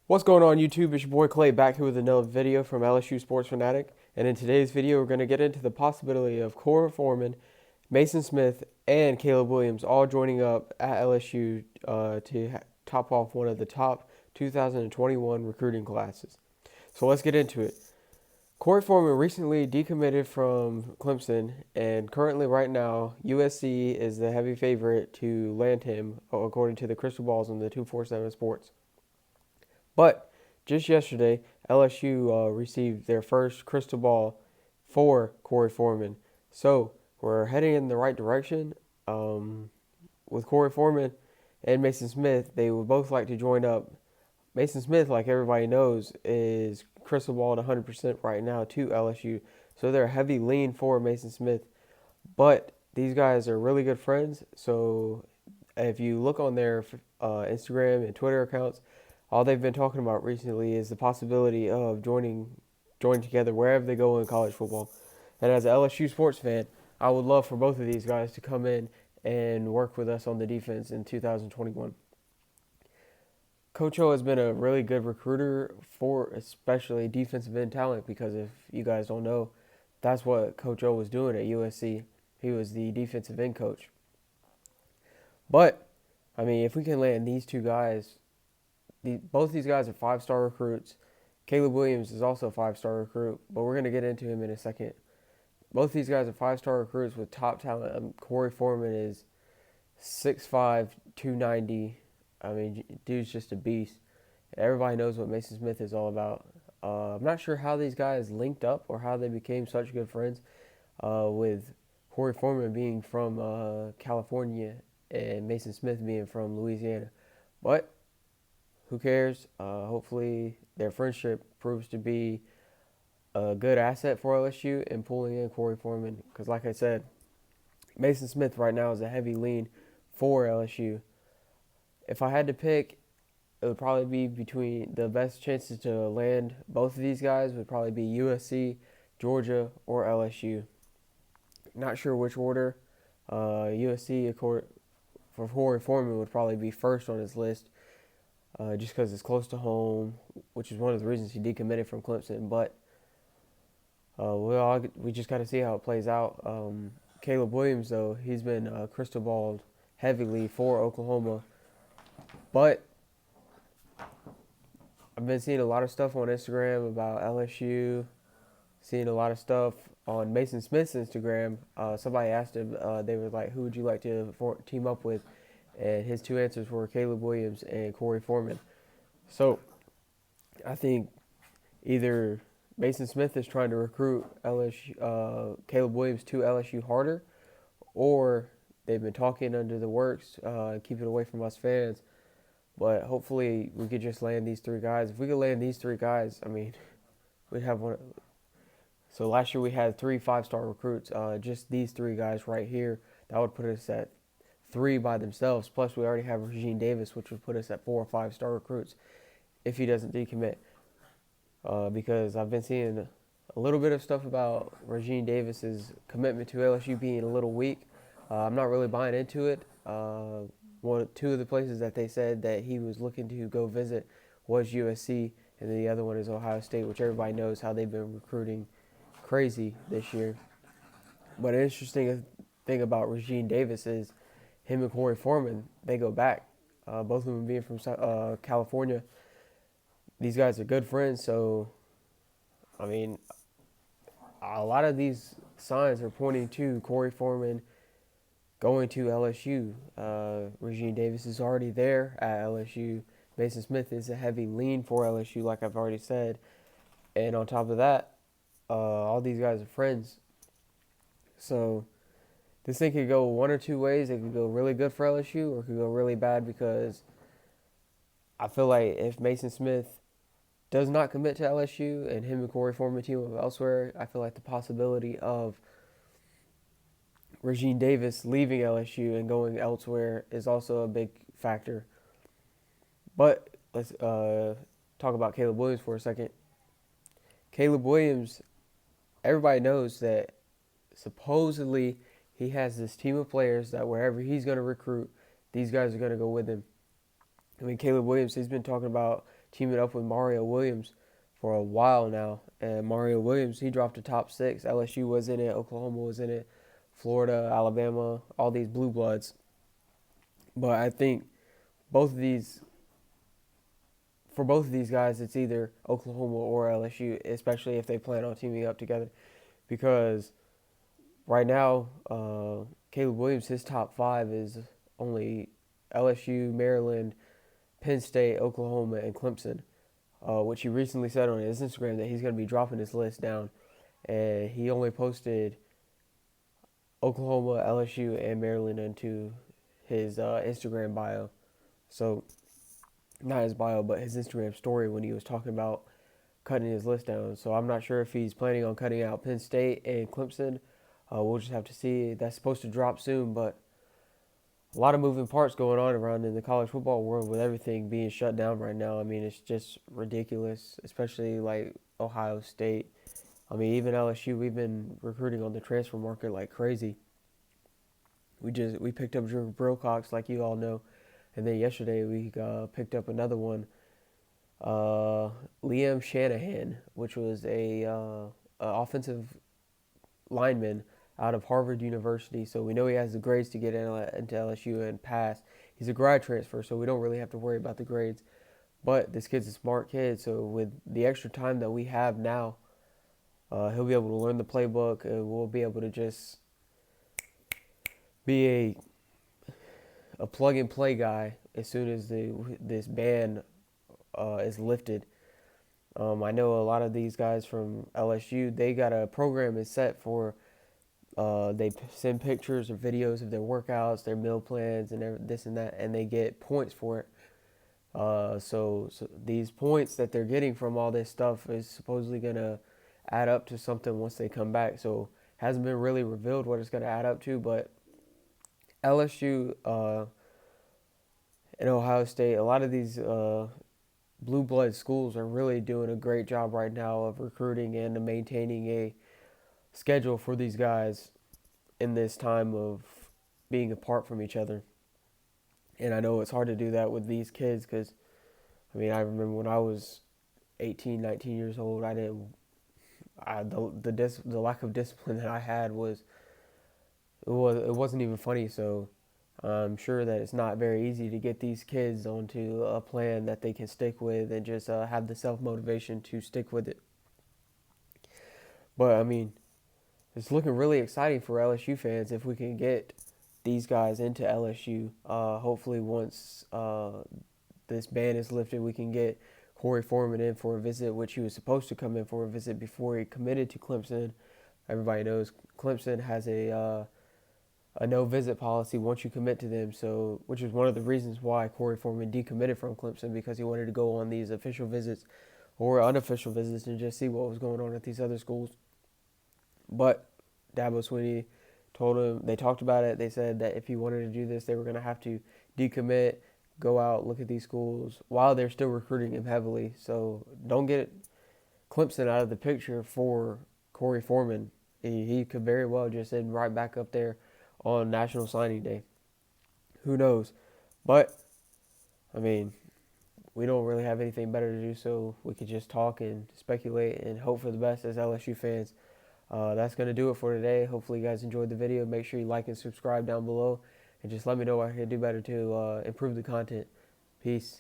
What's going on YouTube? It's your boy Clay back here with another video from LSU Sports Fanatic. And in today's video, we're going to get into the possibility of Korey Foreman, Maason Smith, and Caleb Williams all joining up at LSU to top off one of the top 2021 recruiting classes. So let's get into it. Korey Foreman recently decommitted from Clemson, and currently right now, USC is the heavy favorite to land him, according to the crystal balls on the 247 Sports. But just yesterday, LSU received their first crystal ball for Korey Foreman. So we're heading in the right direction. With Korey Foreman and Maason Smith, they would both like to join up. Maason Smith, like everybody knows, is crystal balled 100% right now to LSU. So they're a heavy lean for Maason Smith. But these guys are really good friends. So if you look on their Instagram and Twitter accounts, all they've been talking about recently is the possibility of joining together wherever they go in college football. And as an LSU sports fan, I would love for both of these guys to come in and work with us on the defense in 2021. Coach O has been a really good recruiter for especially defensive end talent because if you guys don't know, that's what Coach O was doing at USC. He was the defensive end coach. But, I mean, if we can land these two guys, both these guys are five-star recruits. Caleb Williams is also a five-star recruit, but we're going to get into him in a second. Both these guys are five-star recruits with top talent. Korey Foreman is 6'5", 290. I mean, dude's just a beast. Everybody knows what Maason Smith is all about. I'm not sure how these guys linked up or how they became such good friends, with Korey Foreman being from California and Maason Smith being from Louisiana. But who cares? Hopefully their friendship proves to be a good asset for LSU and pulling in Korey Foreman. Because like I said, Maason Smith right now is a heavy lean for LSU. If I had to pick, it would probably be between the best chances to land both of these guys would probably be USC, Georgia, or LSU. Not sure which order. USC for Korey Foreman would probably be first on his list. Just because it's close to home, which is one of the reasons he decommitted from Clemson. But we just got to see how it plays out. Caleb Williams, though, he's been crystal balled heavily for Oklahoma. But I've been seeing a lot of stuff on Instagram about LSU, seeing a lot of stuff on Maason Smith's Instagram. Somebody asked him, they were like, who would you like to team up with? And his two answers were Caleb Williams and Korey Foreman. So I think either Maason Smith is trying to recruit Caleb Williams to LSU harder, or they've been talking under the works, keep it away from us fans. But hopefully we could just land these three guys. If we could land these three guys, I mean, we'd have one. So last year we had 3 5-star recruits. Just these three guys right here, that would put us at 3 by themselves. Plus we already have Regine Davis, which would put us at 4 or 5-star recruits if he doesn't decommit. Because I've been seeing a little bit of stuff about Regine Davis's commitment to LSU being a little weak. I'm not really buying into it. Two of the places that they said that he was looking to go visit was USC, and then the other one is Ohio State, which everybody knows how they've been recruiting crazy this year. But an interesting thing about Regine Davis is him and Korey Foreman, they go back. Both of them being from California. These guys are good friends, so, I mean, a lot of these signs are pointing to Korey Foreman going to LSU. Regine Davis is already there at LSU. Maason Smith is a heavy lean for LSU, like I've already said. And on top of that, all these guys are friends. So this thing could go one or two ways. It could go really good for LSU or it could go really bad, because I feel like if Maason Smith does not commit to LSU and him and Korey Foreman team up elsewhere, I feel like the possibility of Regine Davis leaving LSU and going elsewhere is also a big factor. But let's talk about Caleb Williams for a second. Caleb Williams, everybody knows that supposedly he has this team of players that wherever he's going to recruit, these guys are going to go with him. I mean, Caleb Williams, he's been talking about teaming up with Mario Williams for a while now. And Mario Williams, he dropped the top six. LSU was in it, Oklahoma was in it, Florida, Alabama, all these blue bloods. But I think both of these, for both of these guys, it's either Oklahoma or LSU, especially if they plan on teaming up together. Because right now, Caleb Williams, his top five is only LSU, Maryland, Penn State, Oklahoma, and Clemson, which he recently said on his Instagram that he's going to be dropping his list down. And he only posted Oklahoma, LSU, and Maryland into his Instagram bio. So, not his bio, but his Instagram story when he was talking about cutting his list down. So, I'm not sure if he's planning on cutting out Penn State and Clemson. We'll just have to see. That's supposed to drop soon, but a lot of moving parts going on around in the college football world with everything being shut down right now. I mean, it's just ridiculous, especially like Ohio State. I mean, even LSU, we've been recruiting on the transfer market like crazy. We picked up Drew Wilcox, like you all know, and then yesterday we picked up another one, Liam Shanahan, which was a offensive lineman out of Harvard University. So we know he has the grades to get into LSU and pass. He's a grad transfer, so we don't really have to worry about the grades. But this kid's a smart kid, so with the extra time that we have now, he'll be able to learn the playbook, and we'll be able to just be a plug and play guy as soon as this ban is lifted. I know a lot of these guys from LSU, they got a program is set for. They send pictures or videos of their workouts, their meal plans, and this and that, and they get points for it. So these points that they're getting from all this stuff is supposedly gonna add up to something once they come back. So hasn't been really revealed what it's gonna add up to, but LSU and Ohio State, a lot of these blue blood schools are really doing a great job right now of recruiting and maintaining a schedule for these guys in this time of being apart from each other. And I know it's hard to do that with these kids because, I mean, I remember when I was 18, 19 years old, I didn't, the lack of discipline that I had it wasn't even funny. So I'm sure that it's not very easy to get these kids onto a plan that they can stick with and just have the self motivation to stick with it. But I mean, it's looking really exciting for LSU fans if we can get these guys into LSU. Hopefully, once this ban is lifted, we can get Korey Foreman in for a visit, which he was supposed to come in for a visit before he committed to Clemson. Everybody knows Clemson has a no visit policy once you commit to them. So, which is one of the reasons why Korey Foreman decommitted from Clemson, because he wanted to go on these official visits or unofficial visits and just see what was going on at these other schools. But Dabo Swinney told him, they talked about it. They said that if he wanted to do this, they were going to have to decommit, go out, look at these schools while they're still recruiting him heavily. So don't get Clemson out of the picture for Korey Foreman. He could very well just end right back up there on National Signing Day. Who knows? But, I mean, we don't really have anything better to do, so we could just talk and speculate and hope for the best as LSU fans. That's going to do it for today. Hopefully you guys enjoyed the video. Make sure you like and subscribe down below. And just let me know what I can do better to improve the content. Peace.